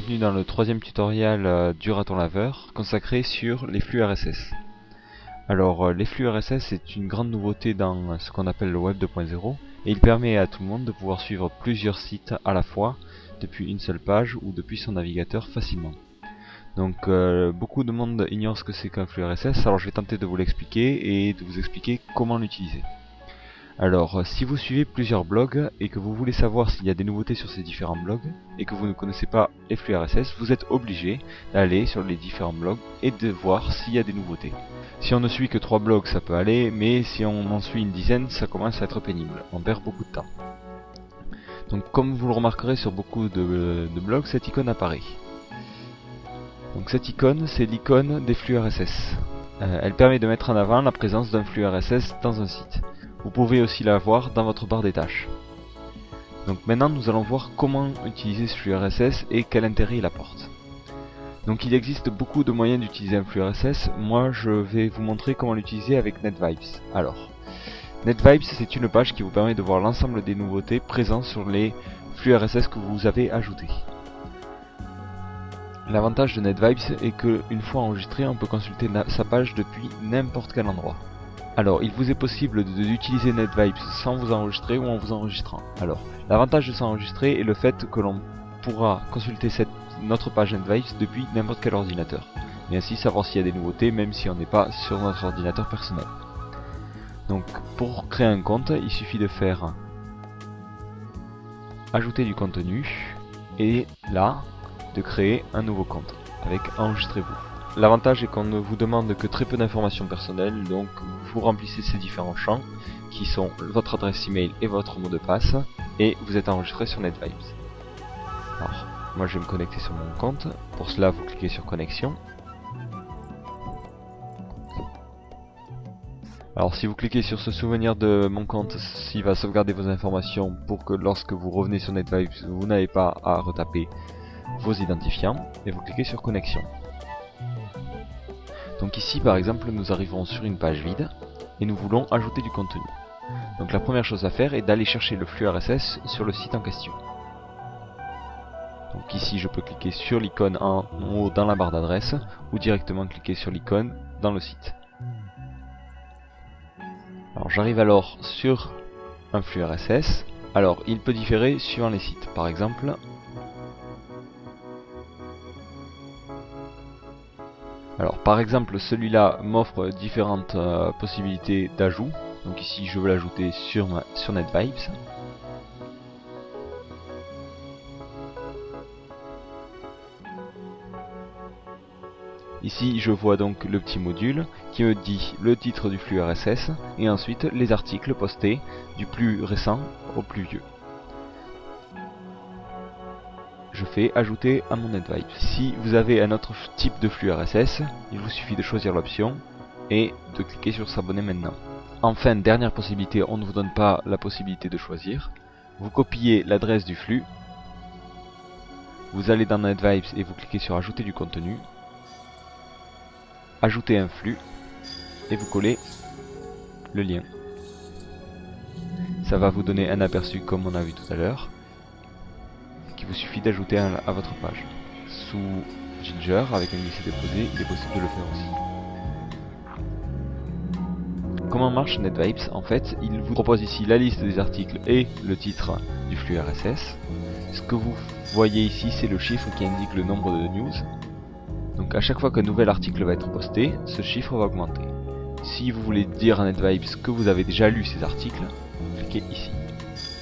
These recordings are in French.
bienvenue dans le troisième tutoriel du raton laveur consacré sur les flux RSS. Alors les flux RSS c'est une grande nouveauté dans ce qu'on appelle le web 2.0 et il permet à tout le monde de pouvoir suivre plusieurs sites à la fois depuis une seule page ou depuis son navigateur facilement. Donc beaucoup de monde ignore ce que c'est qu'un flux RSS, alors je vais tenter de vous l'expliquer et de vous expliquer comment l'utiliser. Alors, si vous suivez plusieurs blogs et que vous voulez savoir s'il y a des nouveautés sur ces différents blogs et que vous ne connaissez pas les flux RSS, vous êtes obligé d'aller sur les différents blogs et de voir s'il y a des nouveautés. Si on ne suit que 3 blogs, ça peut aller, mais si on en suit une dizaine, ça commence à être pénible. On perd beaucoup de temps. Donc, comme vous le remarquerez sur beaucoup de blogs, cette icône apparaît. Donc, cette icône, c'est l'icône des flux RSS. Elle permet de mettre en avant la présence d'un flux RSS dans un site. Vous pouvez aussi la voir dans votre barre des tâches. Donc maintenant nous allons voir comment utiliser ce flux RSS et quel intérêt il apporte. Donc il existe beaucoup de moyens d'utiliser un flux RSS, moi je vais vous montrer comment l'utiliser avec NetVibes. Alors, NetVibes c'est une page qui vous permet de voir l'ensemble des nouveautés présentes sur les flux RSS que vous avez ajoutés. L'avantage de NetVibes est qu'une fois enregistré, on peut consulter sa page depuis n'importe quel endroit. Alors, il vous est possible d'utiliser NetVibes sans vous enregistrer ou en vous enregistrant. Alors, l'avantage de s'enregistrer est le fait que l'on pourra consulter notre page NetVibes depuis n'importe quel ordinateur. Et ainsi savoir s'il y a des nouveautés même si on n'est pas sur notre ordinateur personnel. Donc, pour créer un compte, il suffit de faire ajouter du contenu et là, de créer un nouveau compte avec enregistrez-vous. L'avantage est qu'on ne vous demande que très peu d'informations personnelles, donc vous remplissez ces différents champs qui sont votre adresse email et votre mot de passe et vous êtes enregistré sur NetVibes. Alors, moi je vais me connecter sur mon compte, pour cela vous cliquez sur connexion. Alors si vous cliquez sur ce souvenir de mon compte, il va sauvegarder vos informations pour que lorsque vous revenez sur NetVibes, vous n'avez pas à retaper vos identifiants et vous cliquez sur connexion. Donc ici par exemple nous arrivons sur une page vide et nous voulons ajouter du contenu. Donc la première chose à faire est d'aller chercher le flux RSS sur le site en question. Donc ici je peux cliquer sur l'icône en haut dans la barre d'adresse ou directement cliquer sur l'icône dans le site. Alors j'arrive alors sur un flux RSS. Alors il peut différer suivant les sites. Par exemple, celui-là m'offre différentes possibilités d'ajout. Donc ici je veux l'ajouter sur NetVibes. Ici je vois donc le petit module qui me dit le titre du flux RSS et ensuite les articles postés du plus récent au plus vieux. Je fais ajouter à mon NetVibes. Si vous avez un autre type de flux RSS, il vous suffit de choisir l'option et de cliquer sur s'abonner maintenant. Enfin, dernière possibilité, on ne vous donne pas la possibilité de choisir. Vous copiez l'adresse du flux, vous allez dans NetVibes et vous cliquez sur ajouter du contenu, ajouter un flux et vous collez le lien. Ça va vous donner un aperçu comme on a vu tout à l'heure. Qu'il vous suffit d'ajouter à votre page. Sous Ginger, avec un glisser-déposer, il est possible de le faire aussi. Comment marche NetVibes? En fait, il vous propose ici la liste des articles et le titre du flux RSS. Ce que vous voyez ici, c'est le chiffre qui indique le nombre de news. Donc à chaque fois qu'un nouvel article va être posté, ce chiffre va augmenter. Si vous voulez dire à NetVibes que vous avez déjà lu ces articles, cliquez ici.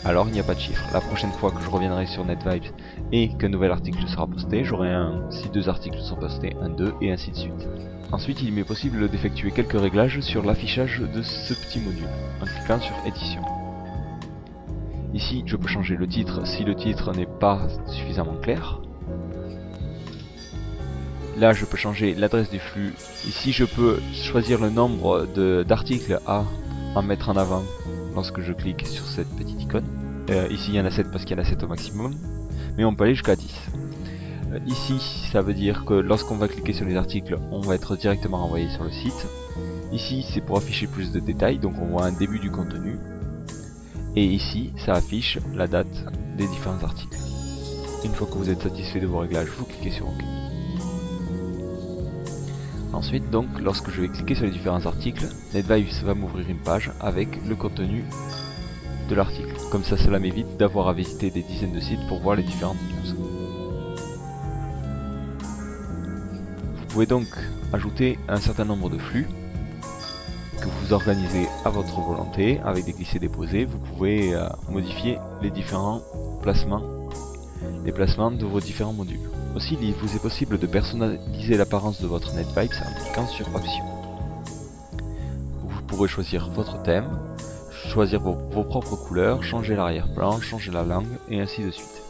Alors il n'y a pas de chiffre. La prochaine fois que je reviendrai sur NetVibes et qu'un nouvel article sera posté, j'aurai si 2 articles sont postés, un 2 et ainsi de suite. Ensuite il m'est possible d'effectuer quelques réglages sur l'affichage de ce petit module, en cliquant sur édition. Ici je peux changer le titre si le titre n'est pas suffisamment clair. Là je peux changer l'adresse du flux. Ici je peux choisir le nombre d'articles à mettre en avant lorsque je clique sur cette petite icône. Ici il y en a 7 parce qu'il y en a 7 au maximum, mais on peut aller jusqu'à 10. Ici ça veut dire que lorsqu'on va cliquer sur les articles, on va être directement renvoyé sur le site. Ici c'est pour afficher plus de détails, donc on voit un début du contenu. Et ici ça affiche la date des différents articles. Une fois que vous êtes satisfait de vos réglages, vous cliquez sur OK. Ensuite, donc, lorsque je vais cliquer sur les différents articles, NetVibes va m'ouvrir une page avec le contenu de l'article. Comme ça, cela m'évite d'avoir à visiter des dizaines de sites pour voir les différentes news. Vous pouvez donc ajouter un certain nombre de flux que vous organisez à votre volonté avec des glissés-déposés. Vous pouvez modifier les différents placements, les placements de vos différents modules. Aussi, il vous est possible de personnaliser l'apparence de votre NetVibes en cliquant sur Options. Vous pourrez choisir votre thème, choisir vos propres couleurs, changer l'arrière-plan, changer la langue, et ainsi de suite.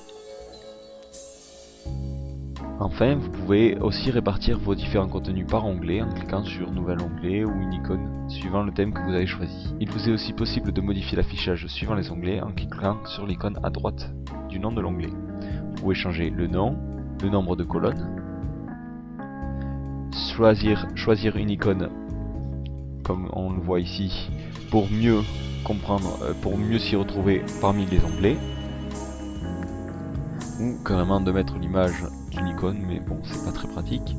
Enfin, vous pouvez aussi répartir vos différents contenus par onglet en cliquant sur Nouvel onglet ou une icône suivant le thème que vous avez choisi. Il vous est aussi possible de modifier l'affichage suivant les onglets en cliquant sur l'icône à droite du nom de l'onglet. Vous pouvez changer le nom, le nombre de colonnes, choisir une icône comme on le voit ici pour mieux comprendre, pour mieux s'y retrouver parmi les onglets, ou carrément de mettre l'image d'une icône, mais bon, c'est pas très pratique.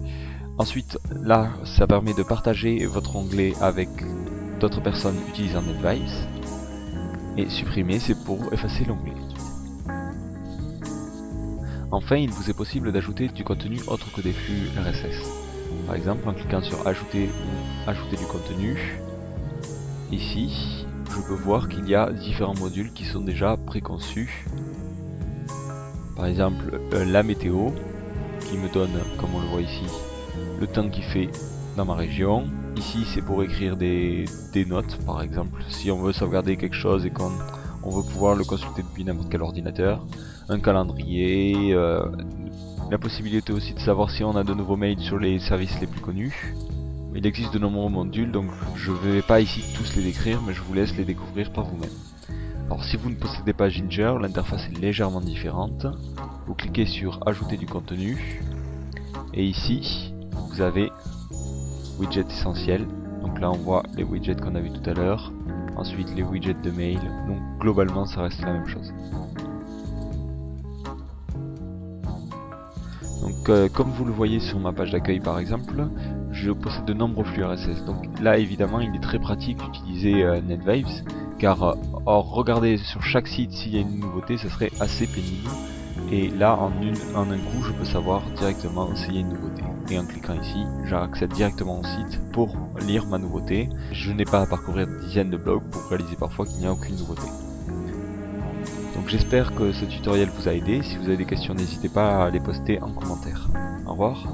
Ensuite, là, ça permet de partager votre onglet avec d'autres personnes utilisant NetVibes, et supprimer, c'est pour effacer l'onglet. Enfin, il vous est possible d'ajouter du contenu autre que des flux RSS. Par exemple, en cliquant sur Ajouter ou Ajouter du contenu, ici, je peux voir qu'il y a différents modules qui sont déjà préconçus. Par exemple, la météo, qui me donne, comme on le voit ici, le temps qu'il fait dans ma région. Ici, c'est pour écrire des notes, par exemple, si on veut sauvegarder quelque chose et qu'on veut pouvoir le consulter depuis n'importe quel ordinateur. Un calendrier, la possibilité aussi de savoir si on a de nouveaux mails sur les services les plus connus. Il existe de nombreux modules, donc je ne vais pas ici tous les décrire, mais je vous laisse les découvrir par vous-même. Alors si vous ne possédez pas Ginger, l'interface est légèrement différente. Vous cliquez sur Ajouter du contenu, et ici, vous avez Widgets essentiels. Donc là on voit les widgets qu'on a vu tout à l'heure, ensuite les widgets de mail, donc globalement ça reste la même chose. Donc comme vous le voyez sur ma page d'accueil par exemple, je possède de nombreux flux RSS. Donc là évidemment il est très pratique d'utiliser NetVibes, car regarder sur chaque site s'il y a une nouveauté, ça serait assez pénible. Et là en un coup je peux savoir directement s'il y a une nouveauté. Et en cliquant ici, j'accède directement au site pour lire ma nouveauté. Je n'ai pas à parcourir des dizaines de blogs pour réaliser parfois qu'il n'y a aucune nouveauté. Donc j'espère que ce tutoriel vous a aidé. Si vous avez des questions, n'hésitez pas à les poster en commentaire. Au revoir.